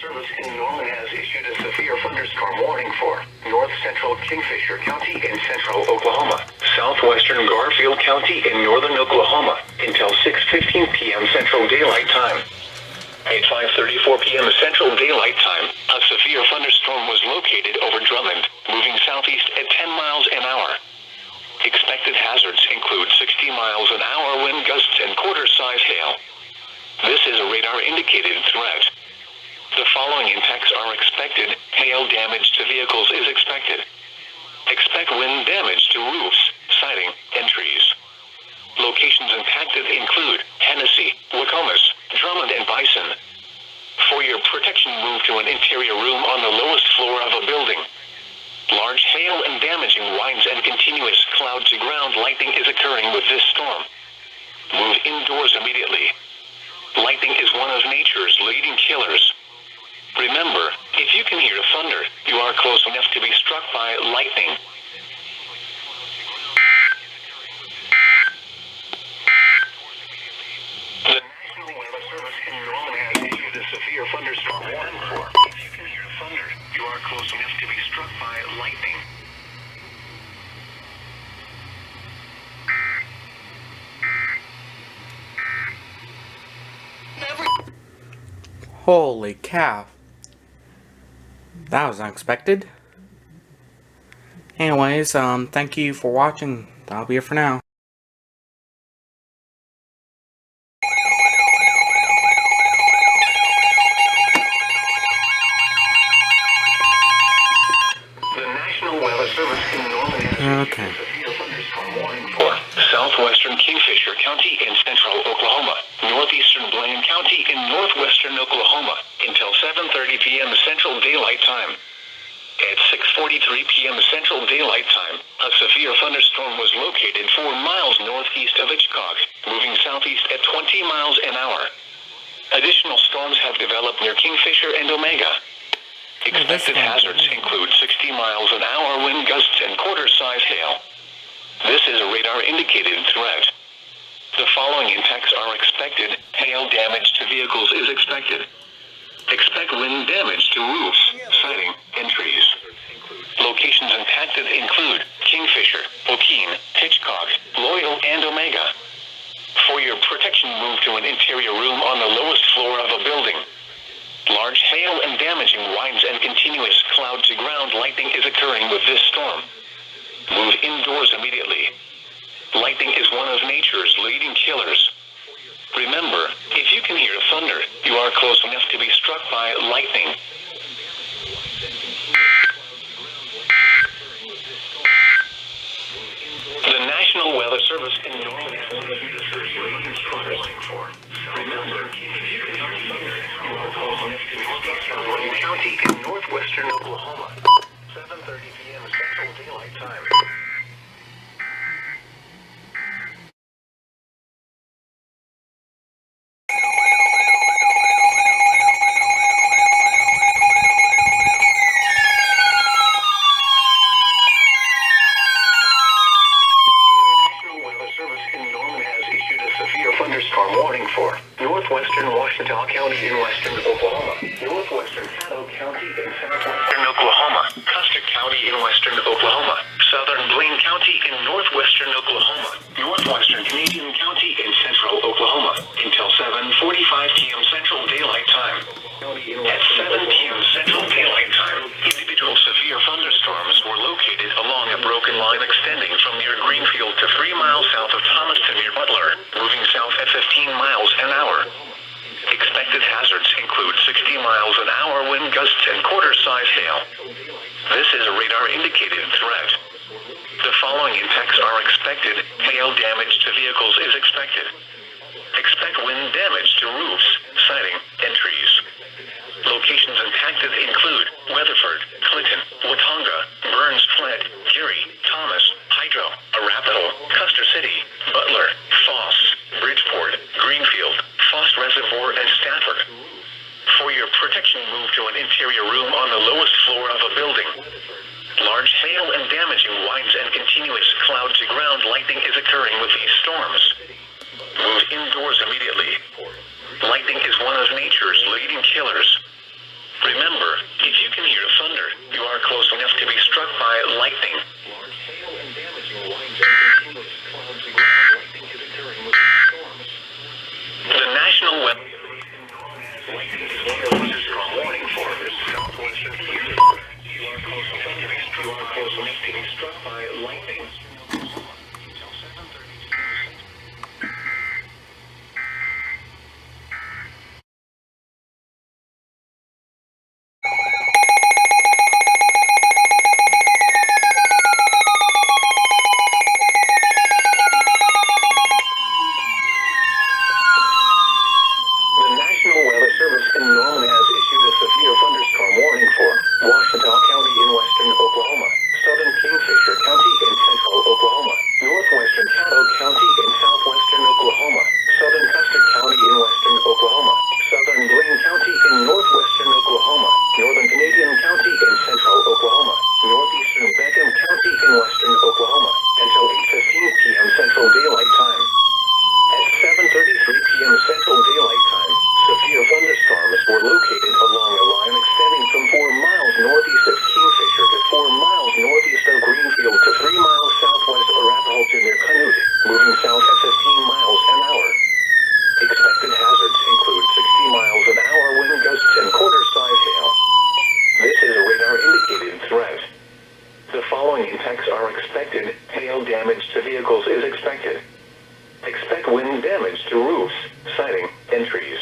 Service in Norman has issued a severe thunderstorm warning for north central Kingfisher County in central Oklahoma, southwestern Garfield County in northern Oklahoma until 6:15 p.m. Central Daylight Time. At 5:34 p.m. Central Daylight Time, a severe thunderstorm was located over Drummond, moving southeast at 10 miles an hour. Expected hazards include 60 miles an hour wind gusts and quarter-size hail. This is a radar-indicated threat. The following impacts are expected. Hail damage to vehicles is expected. Expect wind damage to roofs, siding, and trees. Locations impacted include Hennessy, Wacomas, Drummond, and Bison. For your protection, move to an interior room on the lowest floor of a building. Large hail and damaging winds and continuous cloud-to-ground lightning is occurring with this storm. Move indoors immediately. Lightning is one of nature's leading killers. Remember, if you can hear thunder, you are close enough to be struck by lightning. The National Weather Service in Norman has issued a severe thunderstorm warning for. If you can hear thunder, you are close enough to be struck by lightning. Holy cow. That was unexpected. Anyways, thank you for watching. That'll be it for now. The National Weather Service in Norman has issued a severe thunderstorm warning for southwestern Kingfisher County in central Oklahoma, northeastern Blaine County in northwestern Oklahoma until 7:30 p.m. Central Daylight Time. At 6:43 p.m. Central Daylight Time, a severe thunderstorm was located 4 miles northeast of Hitchcock, moving southeast at 20 miles an hour. Additional storms have developed near Kingfisher and Omega. Expected hazards include 60 miles an hour wind gusts and quarter-size hail. This is a radar-indicated threat. The following impacts are expected. Hail damage to vehicles is expected. Expect wind damage to roofs, siding, and trees. Locations impacted include Kingfisher, Okeen, Hitchcock, Loyal, and Omega. For your protection, move to an interior room on the lowest floor of a building. Large hail and damaging winds and continuous cloud-to-ground lightning is occurring with this storm. Move indoors immediately. Lightning is one of nature's leading killers. Remember, if you can hear thunder, you are close enough to be struck by lightning. The National Weather Service in Norman has issued a severe thunderstorm warning for. Remember, if you can hear thunder, you are close enough to be struck by Blaine County in northwestern Oklahoma. 7:30 p.m. Central Daylight Time. Thunderstorm warning for northwestern Ouachita County in western Oklahoma, northwestern Caddo County in southwestern Oklahoma, Custer County in western Oklahoma, southern Blaine County in northwestern Oklahoma, northwestern Canadian County in central Oklahoma until 7:45 p.m. Central Daylight Time. At 7 p.m. Central Daylight Time, individual severe thunderstorms were located along a broken line extending from near Greenfield to 3 miles south of Thomaston near Butler, moving south at 15 miles an hour. Expected hazards include 60 miles an hour wind gusts and quarter-size hail. This is a radar-indicated threat. The following impacts are expected. Hail damage to vehicles is expected. Expect wind damage to roofs, siding, and trees. Locations impacted include Weatherford, Clinton, Watonga, Burns Flint, Geary, Thomas, Hydro, Arapahoe, Custer City, Butler, Foss, Bridgeport, Greenfield, Foss Reservoir, and Stafford. For your protection, move to an interior room on the lowest floor of a building. Large hail and damaging winds and continuous cloud-to-ground lightning is occurring with these storms. Move indoors immediately. Lightning is one of nature's leading killers. You are close enough to be struck by lightning. The National Weather Service in Norman has issued a severe thunderstorm warning for Ouachita County in western Oklahoma, southern Kingfisher County in central Oklahoma, northwestern Caddo County in southwestern Oklahoma, southern Custer County in western Oklahoma, southern Blaine County in northwestern Oklahoma, northern Canadian County in central Oklahoma, northeastern Beckham County in western Oklahoma, until 8:15 p.m. Central Daylight Time. At 7:33 p.m. Central Daylight Time, severe thunderstorms were located along a line extending from 4 miles northeast of Kingfisher to 4 miles northeast of Greenfield to 3 miles southwest of Arapahoe to near Canute, moving south at 15 miles an hour. Expected hazards include 60 miles an hour wind gusts and quarter-size hail. This is a radar-indicated threat. The following impacts are expected. Hail damage to vehicles is expected. Expect wind damage to roofs, siding, and trees.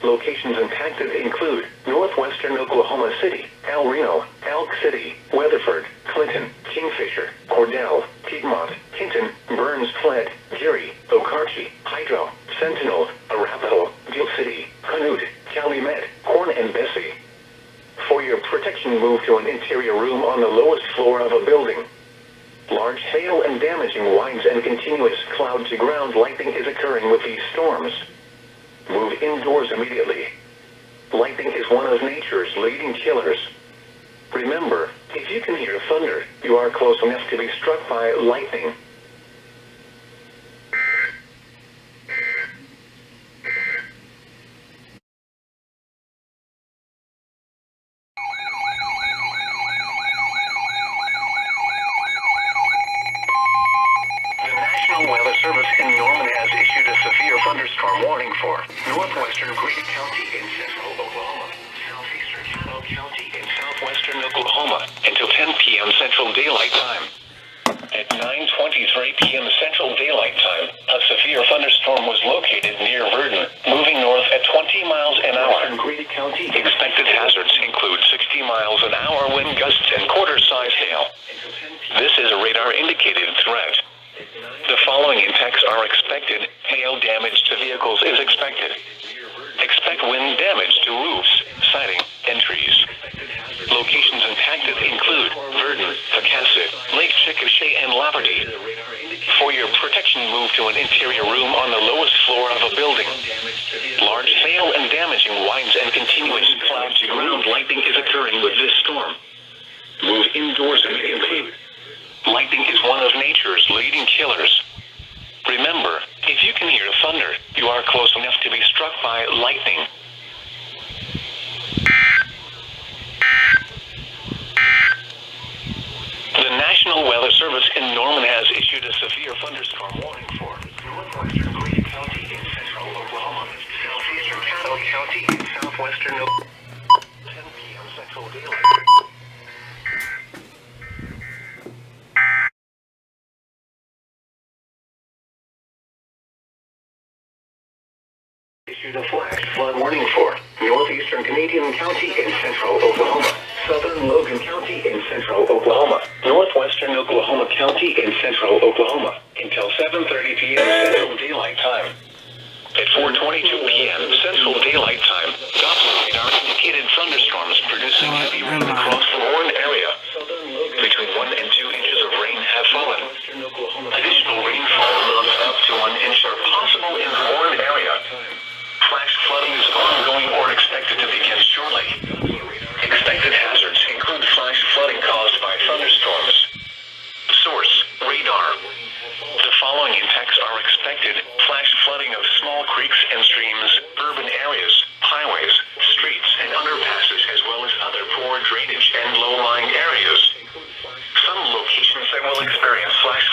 Locations impacted include northwestern Oklahoma City, El Reno, Elk City, Weatherford, Clinton, Kingfisher, Cordell, Piedmont, Hinton, Burns Flat, Geary, Okarche, Hydro, Sentinel, Arapahoe, Gill City, Canute, Calumet, Corn and Bessie. For your protection, move to an interior room on the lowest floor of a building. Large hail and damaging winds and continuous cloud-to-ground lightning is occurring with these storms. Move indoors immediately. Lightning is one of nature's leading killers. Remember, if you can hear thunder, you are close enough to be struck by lightning. The National Weather Service in Norman has issued a severe thunderstorm warning for northwestern Grady County in central Oklahoma, southeastern Caddo County in southwestern Oklahoma, until 10 p.m. Central Daylight Time. At 9:23 p.m. Central Daylight Time, a severe thunderstorm was located near Verdon, moving north at 20 miles an hour. In Grady County, expected hazards include 60 miles an hour wind gusts and quarter-size hail. This is a radar-indicated threat. The following impacts are expected. Hail damage to vehicles is expected. Expect wind damage to roofs, siding, and trees. Locations impacted include Verdon, Pecasset, Lake Chickasha, and Labadee. For your protection, move to an interior room on the lowest floor of a building. Large hail and damaging winds and continuous cloud-to-ground lightning is occurring with this storm. Move indoors immediately. Lightning is one of nature's leading killers. Remember, if you can hear thunder, you are close enough to be struck by lightning. The National Weather Service in Norman has issued a severe thunderstorm warning for northwestern Grady County in central Oklahoma, southeastern Caddo County in southwestern Oklahoma, 10 p.m. Central Daylight. Issued a flash flood warning for northeastern Canadian County in central Oklahoma, southern Logan County in central Oklahoma, northwestern Oklahoma County in central Oklahoma, until 7:30 p.m. Central Daylight Time. At 4:22 p.m. Central Daylight Time, Doppler radar indicated thunderstorms producing heavy rain across the Warren area. Between 1 and 2 inches of rain have fallen. Additional rainfall amounts up to 1 inch are possible in the Warren area. Flash flooding is ongoing or expected to begin shortly. Expected hazards include flash flooding caused by thunderstorms. Source: radar. The following impacts are expected: flash flooding of small creeks and streams, urban areas, highways, streets, and underpasses, as well as other poor drainage and low-lying areas. Some locations that will experience flash